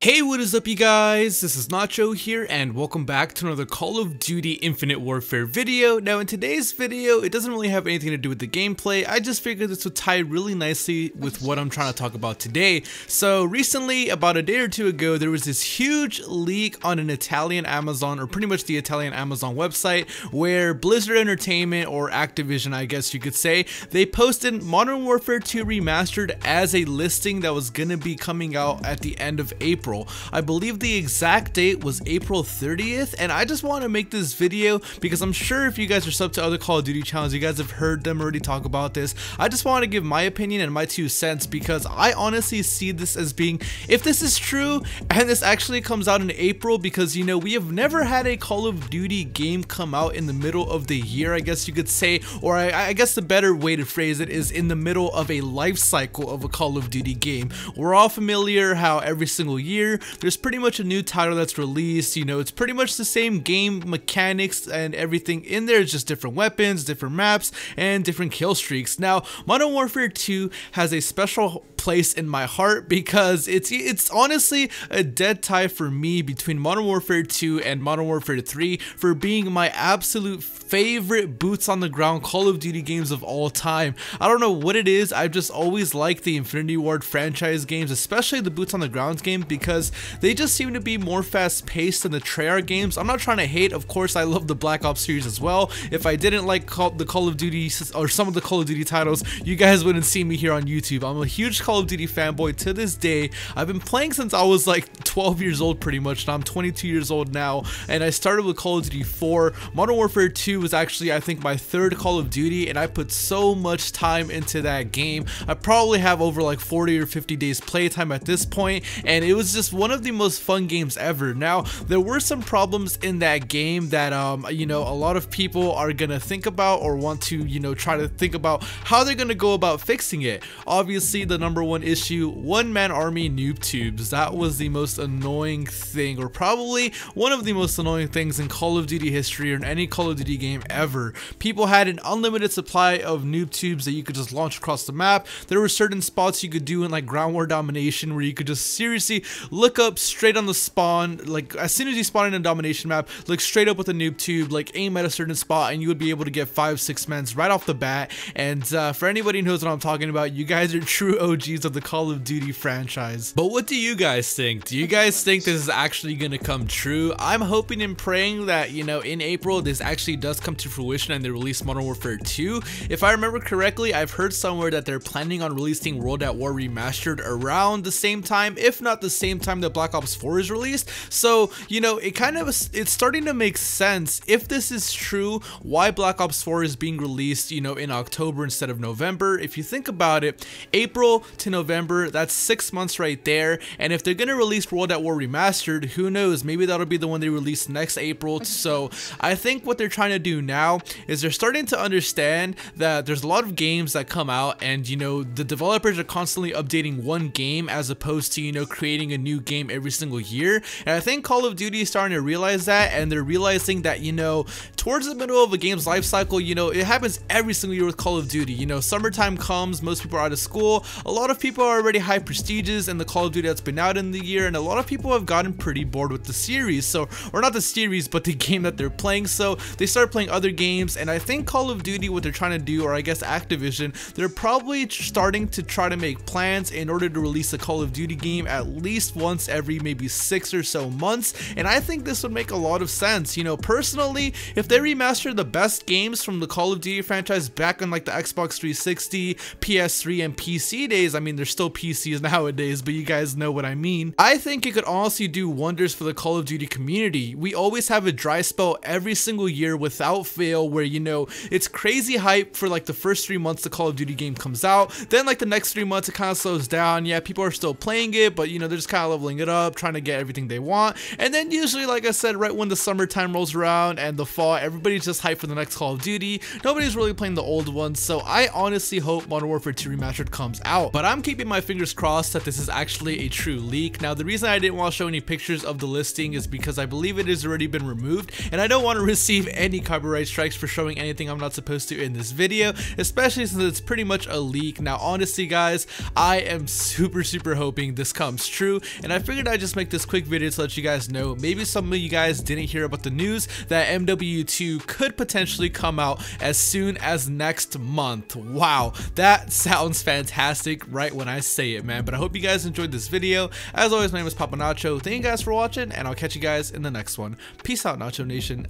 Hey, what is up you guys? This is Nacho here and welcome back to another Call of Duty Infinite Warfare video. Now in today's video, it doesn't really have anything to do with the gameplay. I just figured this would tie really nicely with what I'm trying to talk about today. So recently, about a day or two ago, there was this huge leak on an Italian Amazon, or pretty much the Italian Amazon website, where Blizzard Entertainment, or Activision I guess you could say, they posted Modern Warfare 2 Remastered as a listing that was gonna be coming out at the end of April. I believe the exact date was April 30th, and I just want to make this video because I'm sure if you guys are sub to other Call of Duty channels, you guys have heard them already talk about this. I just want to give my opinion and my 2 cents because I honestly see this as being, if this is true and this actually comes out in April, because you know we have never had a Call of Duty game come out in the middle of the year, I guess you could say, or I guess the better way to phrase it is in the middle of a life cycle of a Call of Duty game. We're all familiar how every single year there's pretty much a new title that's released. You know, it's pretty much the same game mechanics and everything in there. It's just different weapons, different maps, and different kill streaks. Now, Modern Warfare 2 has a special place in my heart because it's honestly a dead tie for me between Modern Warfare 2 and Modern Warfare 3 for being my absolute favorite boots on the ground Call of Duty games of all time. I don't know what it is, I've just always liked the Infinity Ward franchise games, especially the boots on the ground game, because they just seem to be more fast paced than the Treyarch games. I'm not trying to hate, of course I love the Black Ops series as well. If I didn't like the Call of Duty or some of the Call of Duty titles, you guys wouldn't see me here on YouTube. I'm a huge Call of Duty fanboy to this day. I've been playing since I was like 12 years old pretty much. Now I'm 22 years old now, and I started with Call of Duty 4. Modern Warfare 2 was actually I think my 3rd Call of Duty, and I put so much time into that game. I probably have over like 40 or 50 days playtime at this point, and it was just one of the most fun games ever. Now there were some problems in that game that you know, a lot of people are gonna think about or want to, you know, try to think about how they're gonna go about fixing it. Obviously the #1 issue, one-man army noob tubes. That was the most annoying thing, or probably one of the most annoying things in Call of Duty history or in any Call of Duty game ever. People had an unlimited supply of noob tubes that you could just launch across the map. There were certain spots you could do in like ground war domination where you could just seriously look up straight on the spawn, like as soon as you spawn in a domination map, look straight up with a noob tube, like aim at a certain spot, and you would be able to get 5-6 mens right off the bat. And for anybody who knows what I'm talking about, you guys are true OGs of the Call of Duty franchise. But what do you guys think? Do you guys think this is actually gonna come true? I'm hoping and praying that, you know, in April this actually does come to fruition and they release Modern Warfare 2. If I remember correctly, I've heard somewhere that they're planning on releasing World at War Remastered around the same time, if not the same time that Black Ops 4 is released. So, you know, it's starting to make sense. If this is true, why Black Ops 4 is being released, you know, in October instead of November. If you think about it, April to November, that's 6 months right there. And if they're gonna release World at War Remastered, who knows, maybe that'll be the one they release next April. So I think what they're trying to do now is they're starting to understand that there's a lot of games that come out, and you know, the developers are constantly updating one game as opposed to, you know, creating a new game every single year. And I think Call of Duty is starting to realize that, and they're realizing that, you know, towards the middle of a game's life cycle, you know, it happens every single year with Call of Duty. You know, summertime comes, most people are out of school, a lot of people are already high prestiges in the Call of Duty that's been out in the year, and a lot of people have gotten pretty bored with the series, so, or not the series, but the game that they're playing, so they start playing other games. And I think Call of Duty, what they're trying to do, or I guess Activision, they're probably starting to try to make plans in order to release a Call of Duty game at least once every maybe 6 or so months, and I think this would make a lot of sense. You know, personally, if they remaster the best games from the Call of Duty franchise back on like the Xbox 360, PS3, and PC days, I mean, there's still PCs nowadays, but you guys know what I mean, I think it could honestly do wonders for the Call of Duty community. We always have a dry spell every single year without fail where, you know, it's crazy hype for like the first 3 months the Call of Duty game comes out, then like the next 3 months it kind of slows down. Yeah, people are still playing it, but you know, they're just kind of leveling it up, trying to get everything they want. And then usually, like I said, right when the summertime rolls around and the fall, everybody's just hyped for the next Call of Duty. Nobody's really playing the old ones, so I honestly hope Modern Warfare 2 Remastered comes out. But I'm keeping my fingers crossed that this is actually a true leak. Now, the reason I didn't want to show any pictures of the listing is because I believe it has already been removed, and I don't want to receive any copyright strikes for showing anything I'm not supposed to in this video, especially since it's pretty much a leak. Now honestly guys, I am super hoping this comes true, and I figured I'd just make this quick video to let you guys know. Maybe some of you guys didn't hear about the news that MW2 could potentially come out as soon as next month. Wow, that sounds fantastic right when I say it, man. But I hope you guys enjoyed this video. As always, my name is Papa Nacho. Thank you guys for watching, and I'll catch you guys in the next one. Peace out, Nacho Nation.